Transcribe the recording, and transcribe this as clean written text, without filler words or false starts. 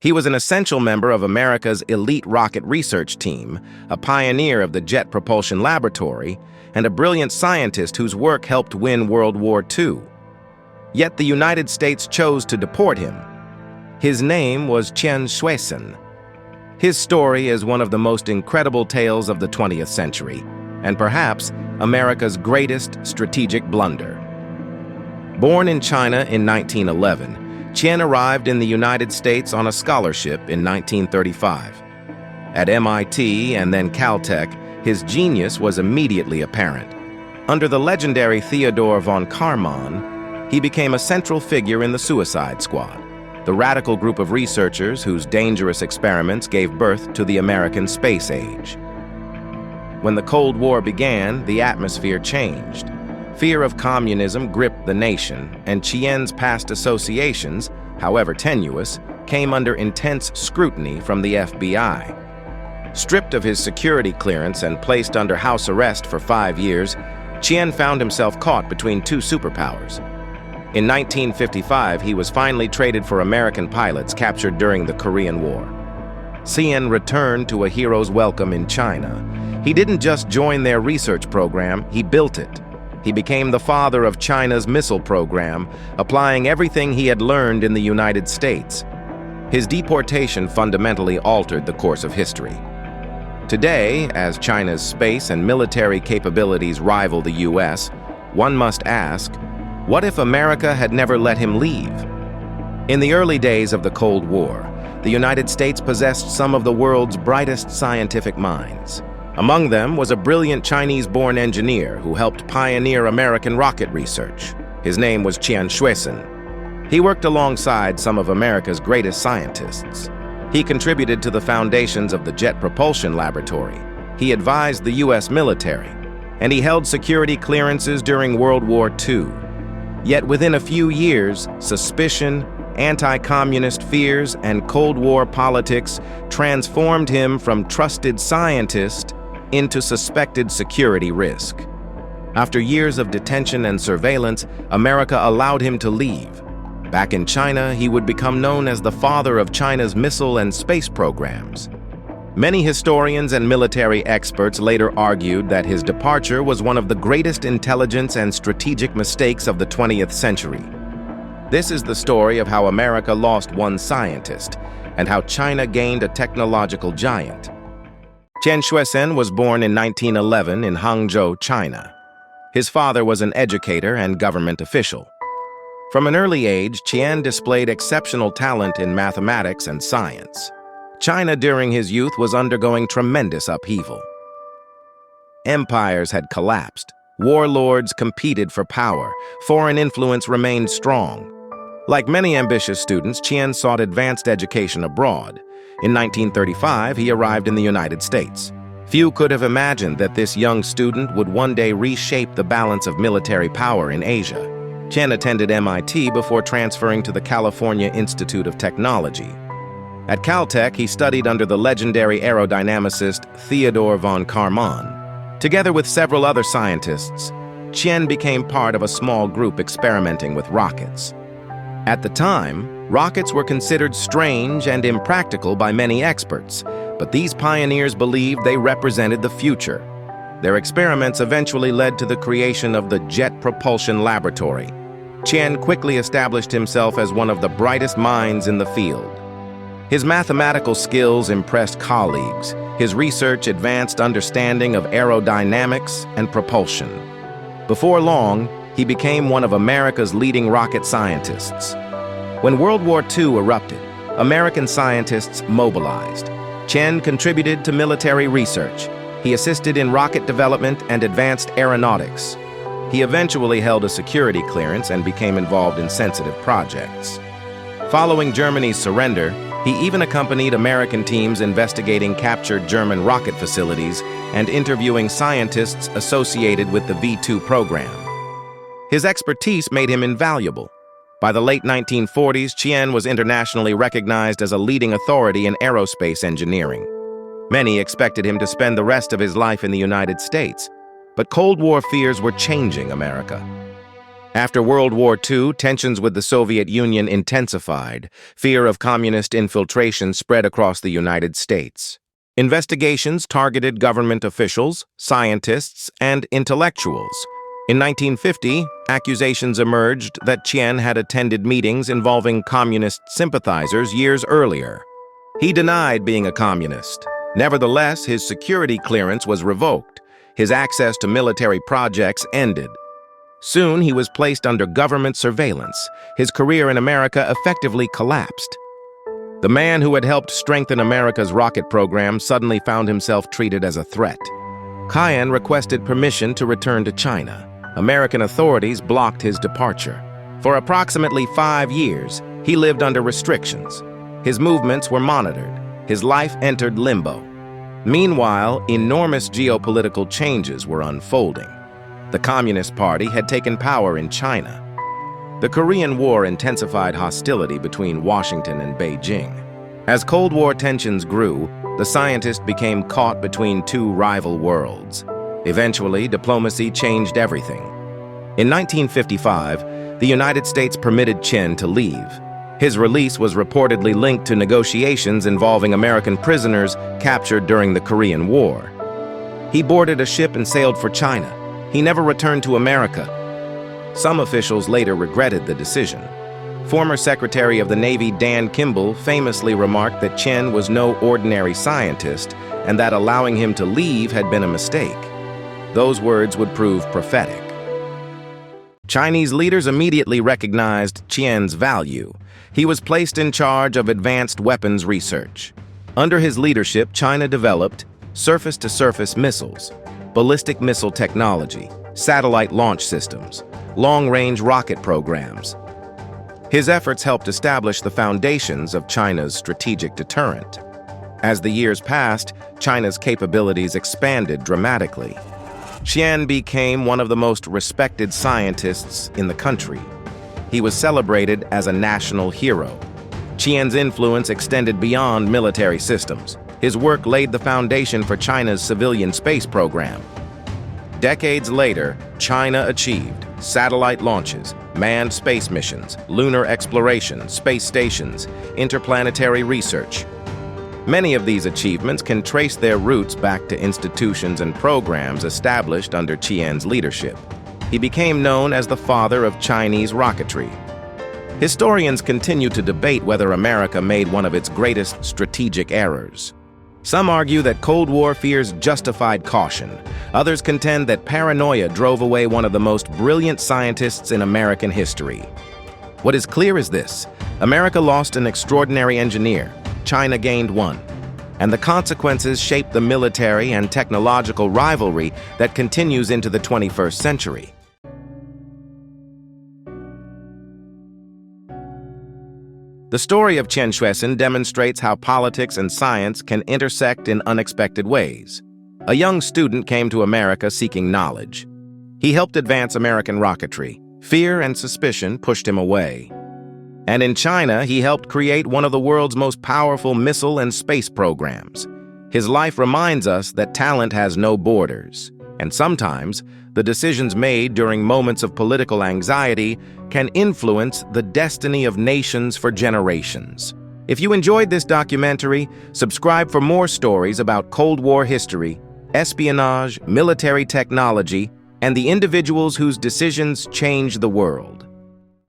He was an essential member of America's elite rocket research team, a pioneer of the Jet Propulsion Laboratory, and a brilliant scientist whose work helped win World War II. Yet the United States chose to deport him. His name was Qian Xuesen. His story is one of the most incredible tales of the 20th century, and perhaps America's greatest strategic blunder. Born in China in 1911, Qian arrived in the United States on a scholarship in 1935. At MIT and then Caltech, his genius was immediately apparent. Under the legendary Theodore von Kármán, he became a central figure in the Suicide Squad, the radical group of researchers whose dangerous experiments gave birth to the American space age. When the Cold War began, the atmosphere changed. Fear of communism gripped the nation, and Qian's past associations, however tenuous, came under intense scrutiny from the FBI. Stripped of his security clearance and placed under house arrest for 5 years, Qian found himself caught between two superpowers. In 1955, he was finally traded for American pilots captured during the Korean War. Qian returned to a hero's welcome in China. He didn't just join their research program, he built it. He became the father of China's missile program, applying everything he had learned in the United States. His deportation fundamentally altered the course of history. Today, as China's space and military capabilities rival the US, one must ask, what if America had never let him leave? In the early days of the Cold War, the United States possessed some of the world's brightest scientific minds. Among them was a brilliant Chinese-born engineer who helped pioneer American rocket research. His name was Qian Xuesen. He worked alongside some of America's greatest scientists. He contributed to the foundations of the Jet Propulsion Laboratory. He advised the U.S. military, and he held security clearances during World War II. Yet within a few years, suspicion, anti-communist fears, and Cold War politics transformed him from trusted scientist into suspected security risk. After years of detention and surveillance, America allowed him to leave. Back in China, he would become known as the father of China's missile and space programs. Many historians and military experts later argued that his departure was one of the greatest intelligence and strategic mistakes of the 20th century. This is the story of how America lost one scientist and how China gained a technological giant. Qian Xuesen was born in 1911 in Hangzhou, China. His father was an educator and government official. From an early age, Qian displayed exceptional talent in mathematics and science. China during his youth was undergoing tremendous upheaval. Empires had collapsed. Warlords competed for power. Foreign influence remained strong. Like many ambitious students, Qian sought advanced education abroad. In 1935, he arrived in the United States. Few could have imagined that this young student would one day reshape the balance of military power in Asia. Qian attended MIT before transferring to the California Institute of Technology. At Caltech, he studied under the legendary aerodynamicist Theodore von Kármán. Together with several other scientists, Qian became part of a small group experimenting with rockets. At the time, rockets were considered strange and impractical by many experts, but these pioneers believed they represented the future. Their experiments eventually led to the creation of the Jet Propulsion Laboratory. Qian quickly established himself as one of the brightest minds in the field. His mathematical skills impressed colleagues. His research advanced understanding of aerodynamics and propulsion. Before long, he became one of America's leading rocket scientists. When World War II erupted, American scientists mobilized. Qian contributed to military research. He assisted in rocket development and advanced aeronautics. He eventually held a security clearance and became involved in sensitive projects. Following Germany's surrender, he even accompanied American teams investigating captured German rocket facilities and interviewing scientists associated with the V-2 program. His expertise made him invaluable. By the late 1940s, Qian was internationally recognized as a leading authority in aerospace engineering. Many expected him to spend the rest of his life in the United States, but Cold War fears were changing America. After World War II, tensions with the Soviet Union intensified. Fear of communist infiltration spread across the United States. Investigations targeted government officials, scientists, and intellectuals. In 1950, accusations emerged that Qian had attended meetings involving communist sympathizers years earlier. He denied being a communist. Nevertheless, his security clearance was revoked. His access to military projects ended. Soon, he was placed under government surveillance. His career in America effectively collapsed. The man who had helped strengthen America's rocket program suddenly found himself treated as a threat. Qian requested permission to return to China. American authorities blocked his departure. For approximately 5 years, he lived under restrictions. His movements were monitored. His life entered limbo. Meanwhile, enormous geopolitical changes were unfolding. The Communist Party had taken power in China. The Korean War intensified hostility between Washington and Beijing. As Cold War tensions grew, the scientist became caught between two rival worlds. Eventually, diplomacy changed everything. In 1955, the United States permitted Qian to leave. His release was reportedly linked to negotiations involving American prisoners captured during the Korean War. He boarded a ship and sailed for China. He never returned to America. Some officials later regretted the decision. Former Secretary of the Navy Dan Kimball famously remarked that Qian was no ordinary scientist and that allowing him to leave had been a mistake. Those words would prove prophetic. Chinese leaders immediately recognized Qian's value. He was placed in charge of advanced weapons research. Under his leadership, China developed surface-to-surface missiles, ballistic missile technology, satellite launch systems, long-range rocket programs. His efforts helped establish the foundations of China's strategic deterrent. As the years passed, China's capabilities expanded dramatically. Qian became one of the most respected scientists in the country. He was celebrated as a national hero. Qian's influence extended beyond military systems. His work laid the foundation for China's civilian space program. Decades later, China achieved satellite launches, manned space missions, lunar exploration, space stations, interplanetary research. Many of these achievements can trace their roots back to institutions and programs established under Qian's leadership. He became known as the father of Chinese rocketry. Historians continue to debate whether America made one of its greatest strategic errors. Some argue that Cold War fears justified caution. Others contend that paranoia drove away one of the most brilliant scientists in American history. What is clear is this: America lost an extraordinary engineer, China gained one, and the consequences shaped the military and technological rivalry that continues into the 21st century. The story of Qian Xuesen demonstrates how politics and science can intersect in unexpected ways. A young student came to America seeking knowledge. He helped advance American rocketry. Fear and suspicion pushed him away. And in China, he helped create one of the world's most powerful missile and space programs. His life reminds us that talent has no borders, and sometimes the decisions made during moments of political anxiety can influence the destiny of nations for generations. If you enjoyed this documentary, subscribe for more stories about Cold War history, espionage, military technology, and the individuals whose decisions changed the world.